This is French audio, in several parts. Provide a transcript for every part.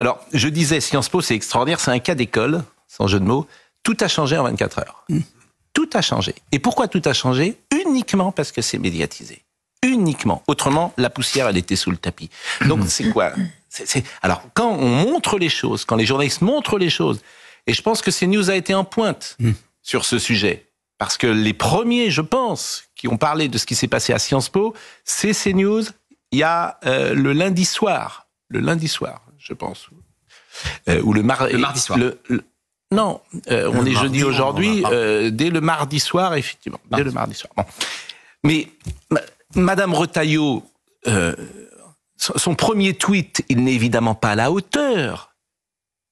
Alors, je disais, Sciences Po, c'est extraordinaire, c'est un cas d'école, sans jeu de mots. Tout a changé en 24 heures. Tout a changé. Et pourquoi tout a changé? Uniquement parce que c'est médiatisé. Uniquement. Autrement, la poussière, elle était sous le tapis. Donc, c'est quoi? Alors, quand on montre les choses, quand les journalistes montrent les choses, et je pense que CNews a été en pointe sur ce sujet, parce que les premiers, je pense, qui ont parlé de ce qui s'est passé à Sciences Po, c'est CNews, il y a le lundi soir, je pense, ou le mardi soir. Non, on est jeudi aujourd'hui, dès le mardi soir, effectivement. Dès le mardi soir. Bon. Mais Madame Retailleau, son premier tweet, il n'est évidemment pas à la hauteur.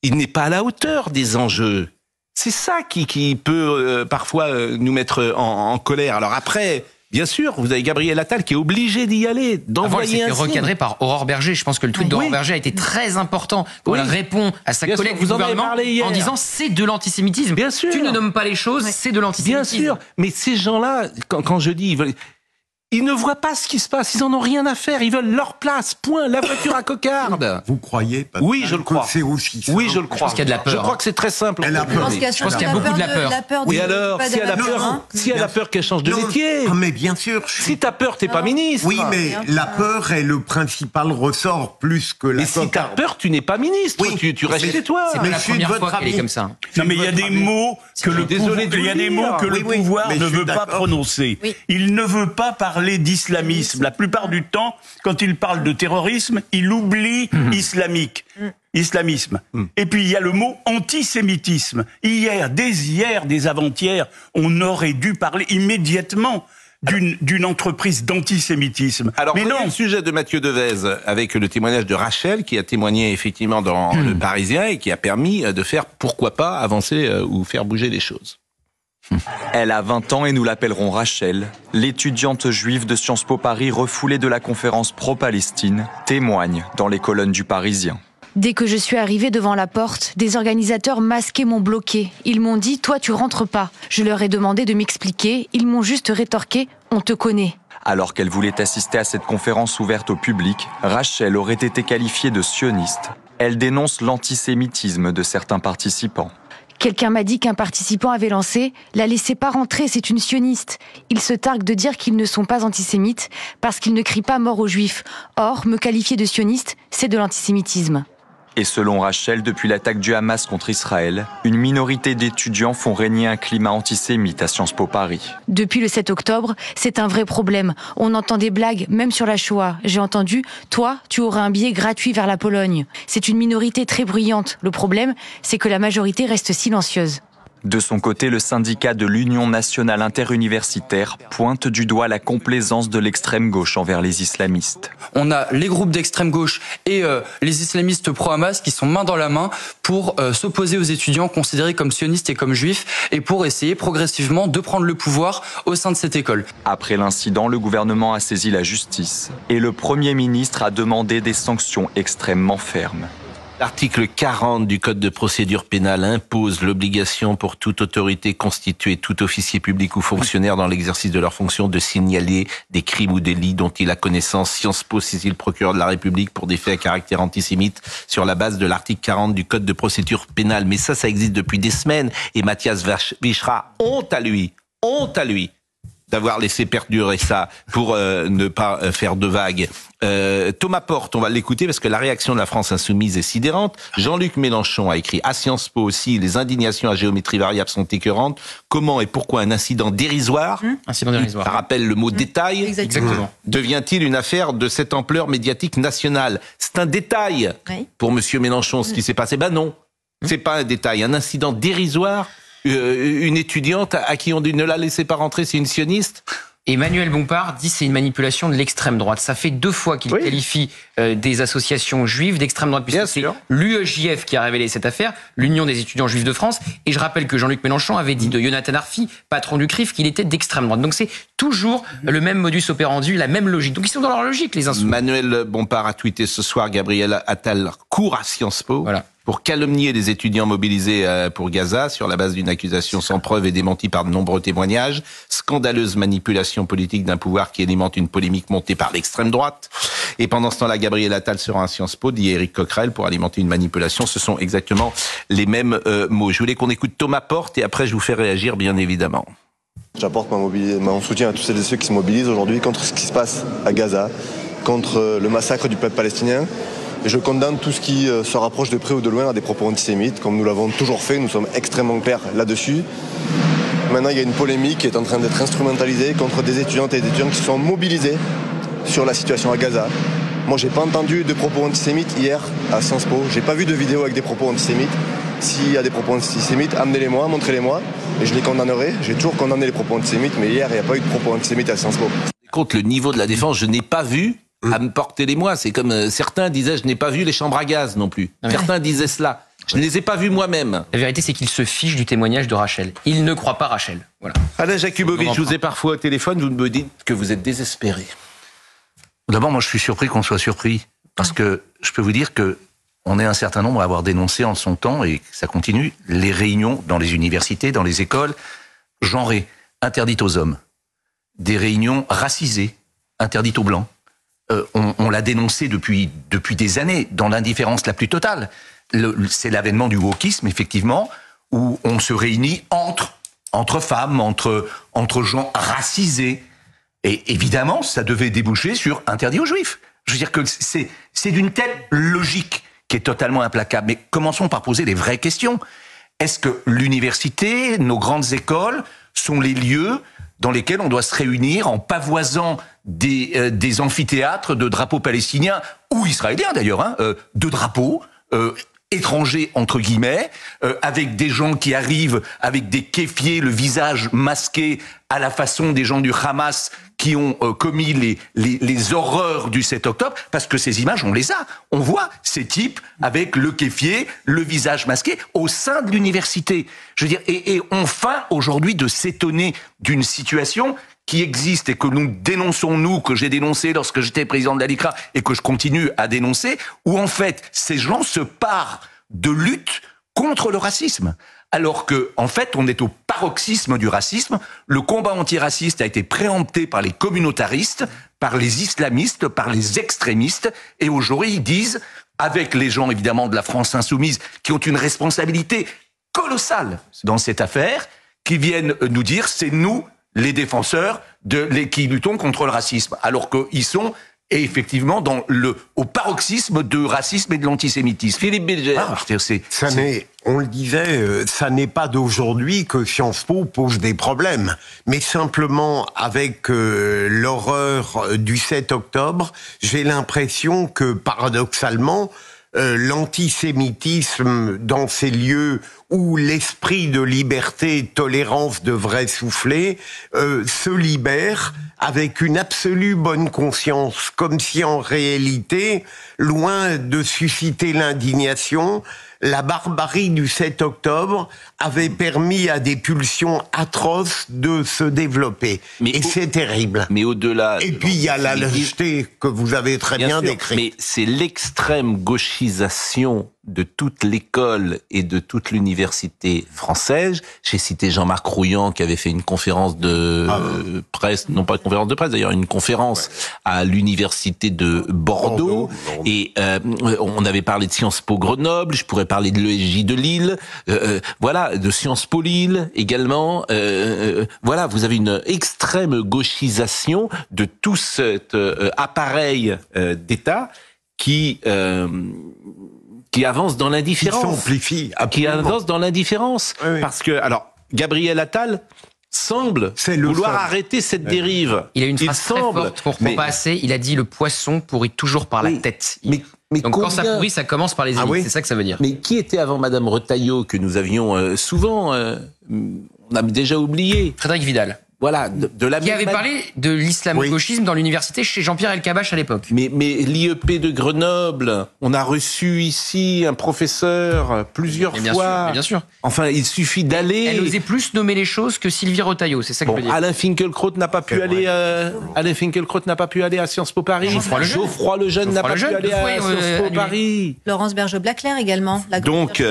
Il n'est pas à la hauteur des enjeux. C'est ça qui peut parfois nous mettre en colère. Alors après, bien sûr, vous avez Gabriel Attal qui est obligé d'y aller, d'envoyer un signe. C'était recadré par Aurore Berger. Je pense que le tweet d'Aurore Berger a été très important quand elle répond à sa collègue du gouvernement en disant c'est de l'antisémitisme. Bien sûr. Tu ne nommes pas les choses, c'est de l'antisémitisme. Bien sûr, mais ces gens-là, quand je dis... Ils ne voient pas ce qui se passe, ils en ont rien à faire, ils veulent leur place, point, la voiture à cocarde. Vous croyez pas? Oui, je le crois. C'est aussi simple. Oui, je le crois. Je pense qu'il y a de la peur. Je crois que c'est très simple. Elle a peur. Je pense qu'il y a beaucoup de la peur. Oui, alors, si elle a peur qu'elle change de métier. Mais bien sûr. Si t'as peur, t'es pas ministre. Oui, mais la peur est le principal ressort plus que la cocarde. Mais si t'as peur, tu n'es pas ministre. Oui, tu restes chez toi. C'est pas la première fois qu'elle est comme ça. Non, mais il y a des mots que le pouvoir ne veut pas prononcer. Il ne veut pas parler d'islamisme. La plupart du temps, quand il parle de terrorisme, il oublie islamisme. Et puis il y a le mot antisémitisme. Hier, des avant-hier, on aurait dû parler immédiatement d'une entreprise d'antisémitisme. Alors, mais non. Le sujet de Mathieu Devez avec le témoignage de Rachel qui a témoigné effectivement dans Le Parisien et qui a permis de faire, pourquoi pas, avancer ou faire bouger les choses. Elle a 20 ans et nous l'appellerons Rachel. L'étudiante juive de Sciences Po Paris refoulée de la conférence pro-Palestine témoigne dans les colonnes du Parisien. Dès que je suis arrivée devant la porte, des organisateurs masqués m'ont bloquée. Ils m'ont dit « Toi, tu rentres pas ». Je leur ai demandé de m'expliquer. Ils m'ont juste rétorqué « On te connaît ». Alors qu'elle voulait assister à cette conférence ouverte au public, Rachel aurait été qualifiée de sioniste. Elle dénonce l'antisémitisme de certains participants. Quelqu'un m'a dit qu'un participant avait lancé « La laissez pas rentrer, c'est une sioniste ». Ils se targuent de dire qu'ils ne sont pas antisémites parce qu'ils ne crient pas mort aux juifs. Or, me qualifier de sioniste, c'est de l'antisémitisme. Et selon Rachel, depuis l'attaque du Hamas contre Israël, une minorité d'étudiants font régner un climat antisémite à Sciences Po Paris. Depuis le 7 octobre, c'est un vrai problème. On entend des blagues, même sur la Shoah. J'ai entendu « Toi, tu auras un billet gratuit vers la Pologne ». C'est une minorité très bruyante. Le problème, c'est que la majorité reste silencieuse. De son côté, le syndicat de l'Union nationale interuniversitaire pointe du doigt la complaisance de l'extrême gauche envers les islamistes. On a les groupes d'extrême gauche et les islamistes pro-Hamas qui sont main dans la main pour s'opposer aux étudiants considérés comme sionistes et comme juifs et pour essayer progressivement de prendre le pouvoir au sein de cette école. Après l'incident, le gouvernement a saisi la justice et le Premier ministre a demandé des sanctions extrêmement fermes. L'article 40 du Code de procédure pénale impose l'obligation pour toute autorité constituée, tout officier public ou fonctionnaire dans l'exercice de leur fonction de signaler des crimes ou délits dont il a connaissance. Sciences Po saisit le procureur de la République pour des faits à caractère antisémite sur la base de l'article 40 du Code de procédure pénale. Mais ça existe depuis des semaines. Et Mathias Vichra, honte à lui d'avoir laissé perdurer ça pour ne pas faire de vagues. Thomas Porte, on va l'écouter parce que la réaction de la France insoumise est sidérante. Jean-Luc Mélenchon a écrit à Sciences Po aussi, les indignations à géométrie variable sont écœurantes. Comment et pourquoi un incident dérisoire, ça rappelle le mot détail, exactement, devient-il une affaire de cette ampleur médiatique nationale? C'est un détail pour Monsieur Mélenchon ce qui s'est passé. Ben non, c'est pas un détail, un incident dérisoire. Une étudiante à qui on dit ne la laissez pas rentrer, c'est une sioniste. Emmanuel Bompard dit c'est une manipulation de l'extrême droite. Ça fait 2 fois qu'il qualifie des associations juives d'extrême droite, puisque c'est l'UEJF qui a révélé cette affaire, l'Union des étudiants juifs de France. Et je rappelle que Jean-Luc Mélenchon avait dit de Jonathan Arfi, patron du CRIF, qu'il était d'extrême droite. Donc c'est toujours le même modus operandi, la même logique. Donc ils sont dans leur logique, les insoumis. Emmanuel Bompard a tweeté ce soir, Gabriel Attal court à Sciences Po. Voilà. pour calomnier les étudiants mobilisés pour Gaza sur la base d'une accusation sans preuve et démentie par de nombreux témoignages. Scandaleuse manipulation politique d'un pouvoir qui alimente une polémique montée par l'extrême droite. Et pendant ce temps-là, Gabriel Attal sera à Sciences Po, dit Éric Coquerel, pour alimenter une manipulation. Ce sont exactement les mêmes mots. Je voulais qu'on écoute Thomas Porte et après je vous fais réagir, bien évidemment. J'apporte mon soutien à tous celles et ceux qui se mobilisent aujourd'hui contre ce qui se passe à Gaza, contre le massacre du peuple palestinien. Et je condamne tout ce qui se rapproche de près ou de loin à des propos antisémites, comme nous l'avons toujours fait, nous sommes extrêmement clairs là-dessus. Maintenant, il y a une polémique qui est en train d'être instrumentalisée contre des étudiantes et des étudiants qui sont mobilisés sur la situation à Gaza. Moi, j'ai pas entendu de propos antisémites hier à Sciences Po, j'ai pas vu de vidéo avec des propos antisémites. S'il y a des propos antisémites, amenez-les-moi, montrez-les-moi, et je les condamnerai. J'ai toujours condamné les propos antisémites, mais hier, il n'y a pas eu de propos antisémites à Sciences Po. Contre le niveau de la défense, je n'ai pas vu à me porter les mois. C'est comme certains disaient, je n'ai pas vu les chambres à gaz non plus. Certains disaient cela. Je ne les ai pas vus moi-même. La vérité, c'est qu'il se fiche du témoignage de Rachel. Il ne croit pas Rachel. Voilà. Alain Jakubowicz, je vous ai parfois au téléphone, vous me dites que vous êtes désespéré. D'abord, moi, je suis surpris qu'on soit surpris. Parce que je peux vous dire que on est un certain nombre à avoir dénoncé en son temps, et ça continue, les réunions dans les universités, dans les écoles, genrées, interdites aux hommes. Des réunions racisées, interdites aux blancs. On l'a dénoncé depuis des années, dans l'indifférence la plus totale. C'est l'avènement du wokisme, effectivement, où on se réunit entre femmes, entre gens racisés. Et évidemment, ça devait déboucher sur interdit aux juifs. Je veux dire que c'est d'une telle logique qui est totalement implacable. Mais commençons par poser les vraies questions. Est-ce que l'université, nos grandes écoles, sont les lieux dans lesquels on doit se réunir en pavoisant des amphithéâtres de drapeaux palestiniens ou israéliens d'ailleurs, de drapeaux étrangers entre guillemets, avec des gens qui arrivent avec des kéfiers, le visage masqué à la façon des gens du Hamas qui ont commis les horreurs du 7 octobre, parce que ces images, on les a. On voit ces types avec le kéfier, le visage masqué, au sein de l'université. Je veux dire, et on feint aujourd'hui de s'étonner d'une situation qui existe et que nous dénonçons, nous, que j'ai dénoncé lorsque j'étais président de la LICRA et que je continue à dénoncer, où en fait, ces gens se parent de lutte contre le racisme. Alors que, en fait, on est au paroxysme du racisme. Le combat antiraciste a été préempté par les communautaristes, par les islamistes, par les extrémistes. Et aujourd'hui, ils disent, avec les gens, évidemment, de la France insoumise, qui ont une responsabilité colossale dans cette affaire, qui viennent nous dire, c'est nous, les défenseurs qui luttons contre le racisme. Alors qu'ils sont... et effectivement au paroxysme de racisme et de l'antisémitisme. Philippe Bilger. On le disait, ça n'est pas d'aujourd'hui que Sciences Po pose des problèmes, mais simplement avec l'horreur du 7 octobre, j'ai l'impression que paradoxalement, l'antisémitisme dans ces lieux où l'esprit de liberté et de tolérance devrait souffler, se libère avec une absolue bonne conscience, comme si en réalité, loin de susciter l'indignation, la barbarie du 7 octobre avait permis à des pulsions atroces de se développer. Et c'est terrible. Mais au-delà... Et puis il y a la lâcheté que vous avez très bien décrite. Mais c'est l'extrême gauchisation de toute l'école et de toute l'université française. J'ai cité Jean-Marc Rouillant qui avait fait une conférence de presse, non pas une conférence de presse d'ailleurs, une conférence à l'université de Bordeaux. Et on avait parlé de Sciences Po Grenoble, je pourrais parler de l'ESJ de Lille, voilà, de Sciences Po Lille également. Voilà, vous avez une extrême gauchisation de tout cet appareil d'État qui avance dans l'indifférence. Qui s'amplifie. Qui avance dans l'indifférence. Oui. Parce que, alors, Gabriel Attal semble vouloir arrêter cette dérive. Il a une phrase très forte pour passer. Il a dit le poisson pourrit toujours par la tête. Mais donc quand ça pourrit, ça commence par les élites. C'est ça que ça veut dire. Mais qui était avant Madame Retailleau, que nous avions souvent, on a déjà oublié? Frédérique Vidal. Voilà, de la qui avait parlé de l'islamo-gauchisme dans l'université chez Jean-Pierre Elkabbach à l'époque. Mais l'IEP de Grenoble, on a reçu ici un professeur plusieurs fois. Bien sûr. Enfin, il suffit d'aller. Elle osait plus nommer les choses que Sylvie Retailleau, c'est ça que je veux dire. Alain Finkielkraut n'a pas pu aller. Alain Finkielkraut n'a pas pu aller à Sciences Po Paris. Geoffroy Lejeune n'a pas pu aller à Sciences Po Paris. Laurence Bergeau-Blaclair également. Donc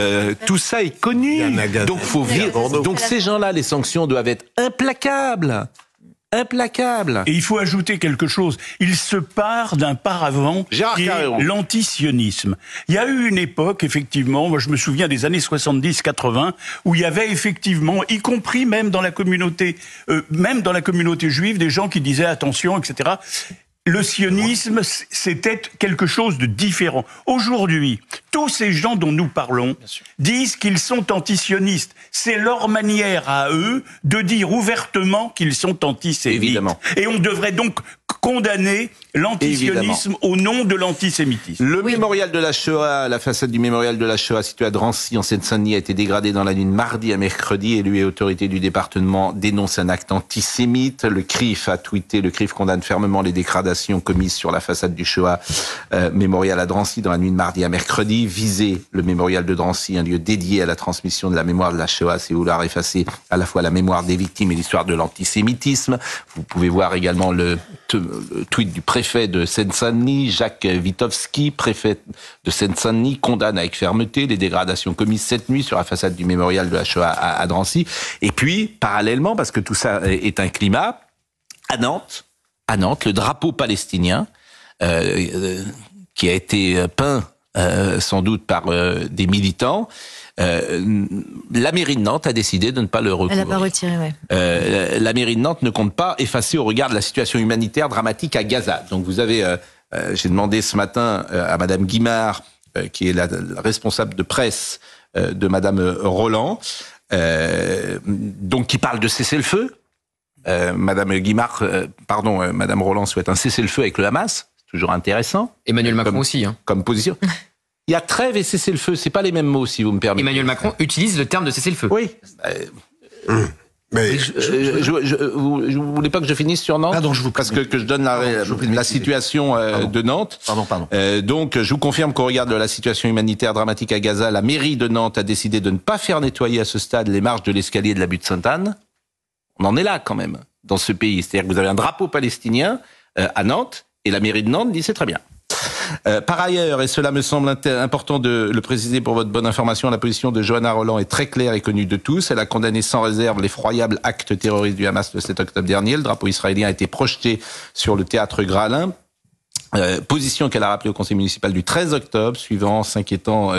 tout ça est connu. Donc faut vivre. Donc ces gens-là, les sanctions doivent être implacables. Et il faut ajouter quelque chose. Il se part d'un paravent qui est l'antisionisme. Il y a eu une époque, effectivement, moi je me souviens des années 70-80, où il y avait effectivement, y compris même dans la communauté juive, des gens qui disaient attention, etc. Le sionisme, c'était quelque chose de différent. Aujourd'hui, tous ces gens dont nous parlons disent qu'ils sont antisionistes. C'est leur manière à eux de dire ouvertement qu'ils sont antisémites. Évidemment. Et on devrait donc condamner l'antisionisme au nom de l'antisémitisme. Le mémorial de la Shoah, la façade du mémorial de la Shoah située à Drancy en Seine-Saint-Denis a été dégradée dans la nuit de mardi à mercredi. Élus et autorités du département dénoncent un acte antisémite. Le CRIF a tweeté, le CRIF condamne fermement les dégradations commises sur la façade du Shoah mémorial à Drancy dans la nuit de mardi à mercredi. Viser le mémorial de Drancy, un lieu dédié à la transmission de la mémoire de la Shoah, c'est vouloir effacer à la fois la mémoire des victimes et l'histoire de l'antisémitisme. Vous pouvez voir également le tweet du préfet de Seine-Saint-Denis, Jacques Witowski, préfet de Seine-Saint-Denis, condamne avec fermeté les dégradations commises cette nuit sur la façade du mémorial de la Shoah à Drancy. Et puis, parallèlement, parce que tout ça est un climat, à Nantes, le drapeau palestinien, qui a été peint sans doute par des militants, la mairie de Nantes a décidé de ne pas le recouvrir. Elle n'a pas retiré, la mairie de Nantes ne compte pas effacer au regard de la situation humanitaire dramatique à Gaza. Donc vous avez, j'ai demandé ce matin à Madame Guimard, qui est la responsable de presse de Madame Roland, donc qui parle de cessez-le-feu. Madame Roland souhaite un cessez-le-feu avec le Hamas. Toujours intéressant. Emmanuel Macron aussi. Comme position. Il y a trêve et cessez-le-feu, c'est pas les mêmes mots, si vous me permettez. Emmanuel Macron utilise le terme de cessez-le-feu. Oui. Mais vous voulez pas que je finisse sur Nantes? Pardon, je vous parce que je donne la situation de Nantes. Pardon. Donc, je vous confirme qu'au regard de la situation humanitaire dramatique à Gaza, la mairie de Nantes a décidé de ne pas faire nettoyer à ce stade les marches de l'escalier de la butte Sainte-Anne. On en est là quand même dans ce pays. C'est-à-dire que vous avez un drapeau palestinien à Nantes et la mairie de Nantes dit c'est très bien. Par ailleurs, et cela me semble important de le préciser pour votre bonne information, la position de Johanna Roland est très claire et connue de tous. Elle a condamné sans réserve l'effroyable acte terroriste du Hamas le 7 octobre dernier. Le drapeau israélien a été projeté sur le théâtre Gralin. Position qu'elle a rappelée au conseil municipal du 13 octobre, s'inquiétant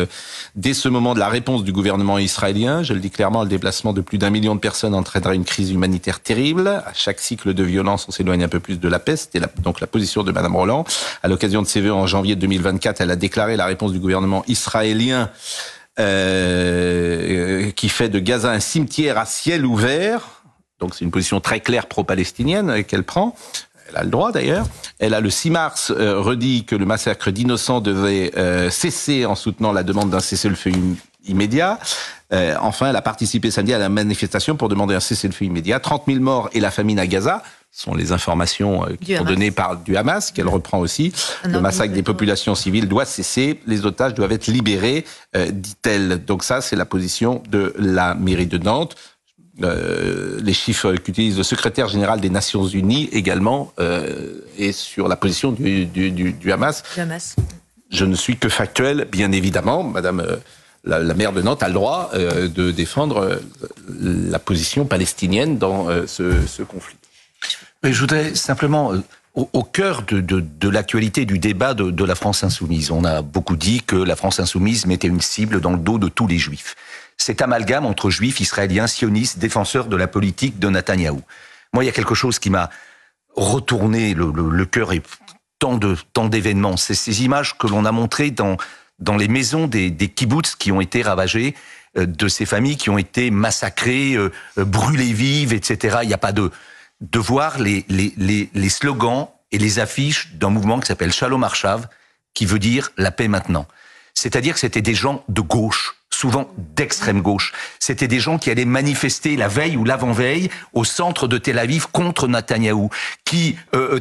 dès ce moment de la réponse du gouvernement israélien. Je le dis clairement, le déplacement de plus d'1 million de personnes entraînera une crise humanitaire terrible. À chaque cycle de violence, on s'éloigne un peu plus de la paix. C'était donc la position de Madame Roland. À l'occasion de ses vœux en janvier 2024, elle a déclaré la réponse du gouvernement israélien qui fait de Gaza un cimetière à ciel ouvert. Donc c'est une position très claire pro-palestinienne qu'elle prend. Elle a le droit d'ailleurs. Elle a le 6 mars redit que le massacre d'innocents devait cesser en soutenant la demande d'un cessez-le-feu immédiat. Enfin, elle a participé samedi à la manifestation pour demander un cessez-le-feu immédiat. 30 000 morts et la famine à Gaza sont les informations qui sont données par du Hamas, qu'elle reprend aussi. Le massacre des populations civiles doit cesser. Les otages doivent être libérés, dit-elle. Donc ça, c'est la position de la mairie de Nantes. Les chiffres qu'utilise le secrétaire général des Nations Unies également et sur la position du Hamas. Je ne suis que factuel, bien évidemment. Madame la maire de Nantes a le droit de défendre la position palestinienne dans ce conflit. Mais je voudrais simplement, au cœur de l'actualité du débat de la France insoumise, on a beaucoup dit que la France insoumise mettait une cible dans le dos de tous les juifs. Cet amalgame entre juifs, israéliens, sionistes, défenseurs de la politique de Netanyahou. Moi, il y a quelque chose qui m'a retourné le cœur et tant d'événements. C'est ces images que l'on a montrées dans les maisons des kibboutz qui ont été ravagées, de ces familles qui ont été massacrées, brûlées vives, etc. Il n'y a pas de voir les slogans et les affiches d'un mouvement qui s'appelle Shalom Arshav, qui veut dire la paix maintenant. C'est-à-dire que c'était des gens de gauche, souvent d'extrême gauche. C'était des gens qui allaient manifester la veille ou l'avant-veille au centre de Tel Aviv contre Netanyahou, qui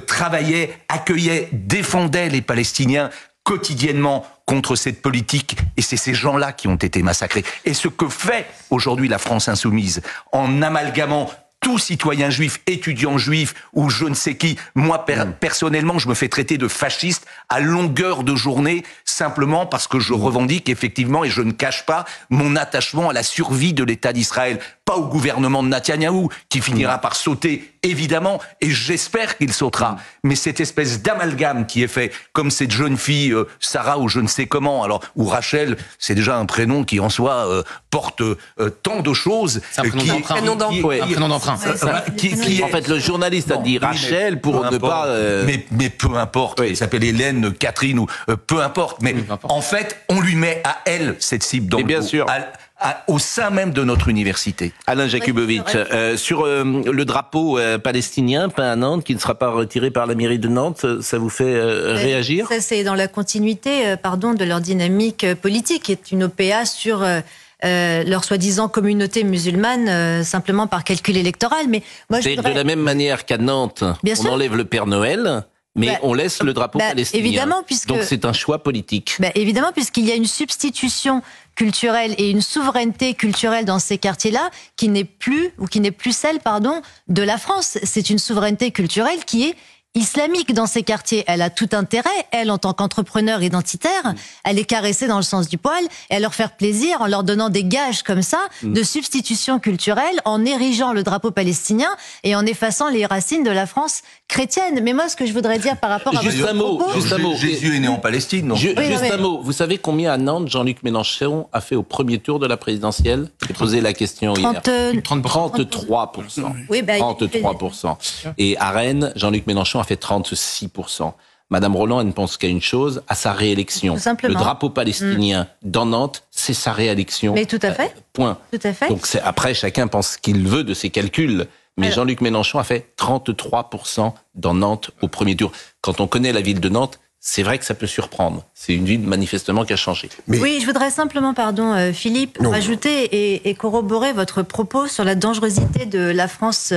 travaillaient, accueillaient, défendaient les Palestiniens quotidiennement contre cette politique, et c'est ces gens-là qui ont été massacrés. Et ce que fait aujourd'hui la France insoumise, en amalgamant tout citoyen juif, étudiant juif ou je ne sais qui, moi personnellement, je me fais traiter de fasciste à longueur de journée, simplement parce que je revendique effectivement, et je ne cache pas, mon attachement à la survie de l'État d'Israël. Pas au gouvernement de Netanyahou, qui finira par sauter, évidemment, et j'espère qu'il sautera. Mais cette espèce d'amalgame qui est fait, comme cette jeune fille, Sarah, ou je ne sais comment, alors, ou Rachel, c'est déjà un prénom qui, en soi, porte tant de choses. C'est un prénom d'emprunt. En fait, le journaliste a dit Rachel pour ne pas... Mais peu importe, il s'appelle Hélène, Catherine, ou peu importe. Mais en fait, on lui met à elle cette cible dans le bien dos. sûr. Au sein même de notre université. Alain Jakubowicz, sur le drapeau palestinien peint à Nantes, qui ne sera pas retiré par la mairie de Nantes, ça vous fait réagir? Ça, c'est dans la continuité de leur dynamique politique, qui est une OPA sur leur soi-disant communauté musulmane, simplement par calcul électoral. Mais moi, c'est de la même manière qu'à Nantes, on enlève le Père Noël, mais on laisse le drapeau palestinien. Évidemment, donc c'est un choix politique. Évidemment, puisqu'il y a une substitution culturelle et une souveraineté culturelle dans ces quartiers-là qui n'est plus celle, de la France. C'est une souveraineté culturelle qui est islamique dans ces quartiers. Elle a tout intérêt, elle, en tant qu'entrepreneur identitaire, à les caresser dans le sens du poil et à leur faire plaisir en leur donnant des gages comme ça de substitution culturelle, en érigeant le drapeau palestinien et en effaçant les racines de la France chrétienne. Mais moi, ce que je voudrais dire par rapport à juste un mot. Jésus est né en Palestine, non? Juste un mot. Vous savez combien à Nantes Jean-Luc Mélenchon a fait au premier tour de la présidentielle? J'ai posé la question hier. 33%. Oui, 33%. Et à Rennes, Jean-Luc Mélenchon a fait 36%. Madame Roland, elle ne pense qu'à une chose, à sa réélection. Le drapeau palestinien dans Nantes, c'est sa réélection. Mais tout à fait. Point. Tout à fait. Donc après, chacun pense ce qu'il veut de ses calculs. Mais Jean-Luc Mélenchon a fait 33% dans Nantes au premier tour. Quand on connaît la ville de Nantes, c'est vrai que ça peut surprendre. C'est une ville manifestement qui a changé. Oui, je voudrais simplement, Philippe, rajouter et corroborer votre propos sur la dangerosité de la France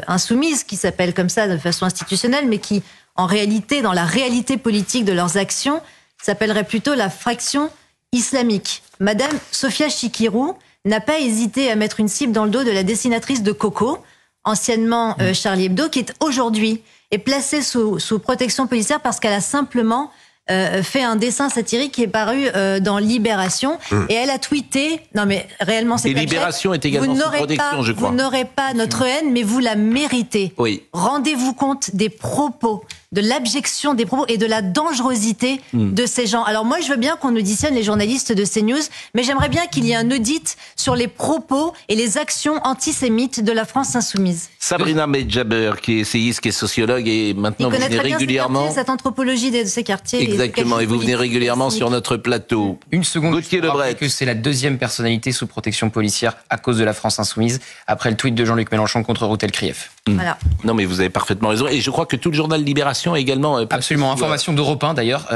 insoumise, qui s'appelle comme ça de façon institutionnelle, mais qui, en réalité, dans la réalité politique de leurs actions, s'appellerait plutôt la fraction islamique. Madame Sophia Chikirou n'a pas hésité à mettre une cible dans le dos de la dessinatrice de Coco, anciennement Charlie Hebdo, qui est aujourd'hui placée sous protection policière parce qu'elle a simplement fait un dessin satirique qui est paru dans Libération et elle a tweeté. Non mais réellement c'est. Et Libération est également sous protection, je crois. Vous n'aurez pas notre haine, mais vous la méritez. Oui. Rendez-vous compte des propos, de l'abjection des propos et de la dangerosité de ces gens. Alors moi, je veux bien qu'on auditionne les journalistes de CNews, mais j'aimerais bien qu'il y ait un audit sur les propos et les actions antisémites de la France insoumise. Sabrina Medjaber, qui est essayiste, qui est sociologue, et maintenant vous venez régulièrement... cette anthropologie de ces quartiers. Exactement, et vous venez régulièrement sur notre plateau. Une seconde, Gauthier Lebret. Que c'est la deuxième personnalité sous protection policière à cause de la France insoumise, après le tweet de Jean-Luc Mélenchon contre Routel Krief. Voilà. Non mais vous avez parfaitement raison, et je crois que tout le journal Libération également... Absolument, information d'Europe 1 d'ailleurs,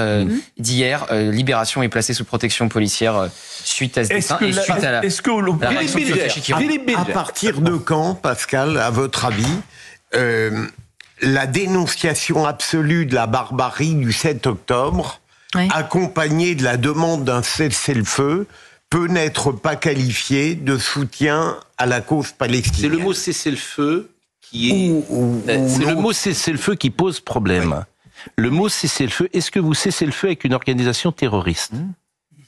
d'hier, Libération est placée sous protection policière suite à ce dessin et suite à la réaction de Sophia Chikirou. À partir de quand, Pascal, à votre avis, la dénonciation absolue de la barbarie du 7 octobre, accompagnée de la demande d'un cessez-le-feu, peut n'être pas qualifiée de soutien à la cause palestinienne? C'est le mot cessez-le-feu qui est... c'est le mot cessez-le-feu qui pose problème. Oui. Le mot cessez-le-feu, est-ce que vous cessez le feu avec une organisation terroriste?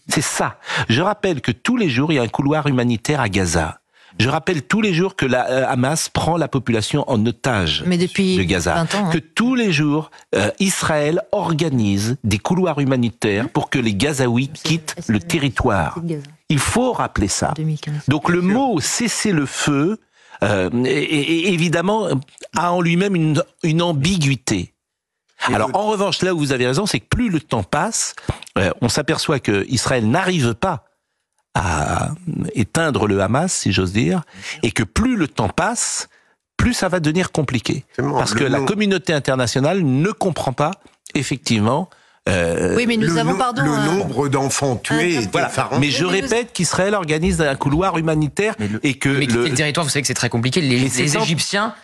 C'est ça. Je rappelle que tous les jours, il y a un couloir humanitaire à Gaza. Je rappelle tous les jours que la Hamas prend la population en otage de Gaza. 20 ans, que tous les jours, Israël organise des couloirs humanitaires pour que les Gazaouis quittent le territoire. Il faut rappeler ça. 2015. Donc le mot cessez-le-feu, évidemment, a en lui-même une ambiguïté. Alors, en revanche, là où vous avez raison, c'est que plus le temps passe, on s'aperçoit que Israël n'arrive pas à éteindre le Hamas, si j'ose dire, et que plus le temps passe, plus ça va devenir compliqué. Parce que la communauté internationale ne comprend pas, effectivement, Oui, mais nous avons, pardon, le nombre d'enfants tués est effarant. Mais je répète qu'Israël organise un couloir humanitaire et que le territoire, vous savez que c'est très compliqué. Les Égyptiens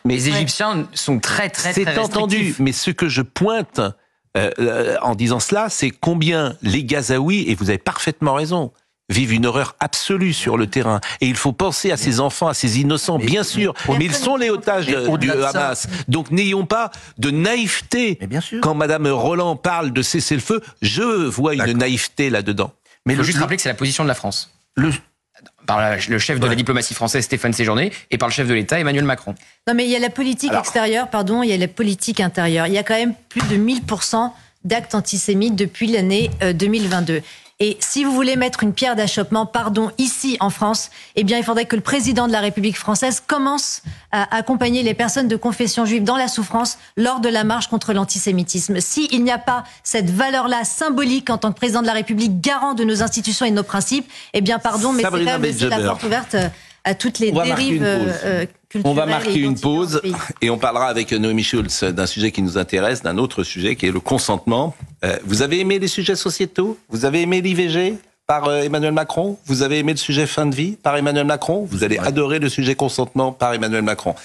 sont très c'est entendu. Mais ce que je pointe en disant cela, c'est combien les Gazaouis, et vous avez parfaitement raison, vivent une horreur absolue sur le terrain. Et il faut penser à ces enfants, à ces innocents, bien sûr. Mais ils sont les otages du Hamas. Donc n'ayons pas de naïveté. Quand Madame Roland parle de cessez-le-feu, je vois une naïveté là-dedans. Mais il faut juste rappeler que c'est la position de la France. Par le chef de la diplomatie française, Stéphane Séjourné, et par le chef de l'État, Emmanuel Macron. Non, mais il y a la politique extérieure, il y a la politique intérieure. Il y a quand même plus de 1000% d'actes antisémites depuis l'année 2022. Et si vous voulez mettre une pierre d'achoppement, ici en France, eh bien, il faudrait que le président de la République française commence à accompagner les personnes de confession juive dans la souffrance lors de la marche contre l'antisémitisme. S'il n'y a pas cette valeur-là symbolique en tant que président de la République, garant de nos institutions et de nos principes, eh bien, mais c'est quand même laisser la porte ouverte à toutes les dérives culturelles. On va marquer une pause et on parlera avec Noémie Schulz d'un sujet qui nous intéresse, d'un autre sujet qui est le consentement. Vous avez aimé les sujets sociétaux ? Vous avez aimé l'IVG par Emmanuel Macron ? Vous avez aimé le sujet fin de vie par Emmanuel Macron ? Vous allez adorer le sujet consentement par Emmanuel Macron.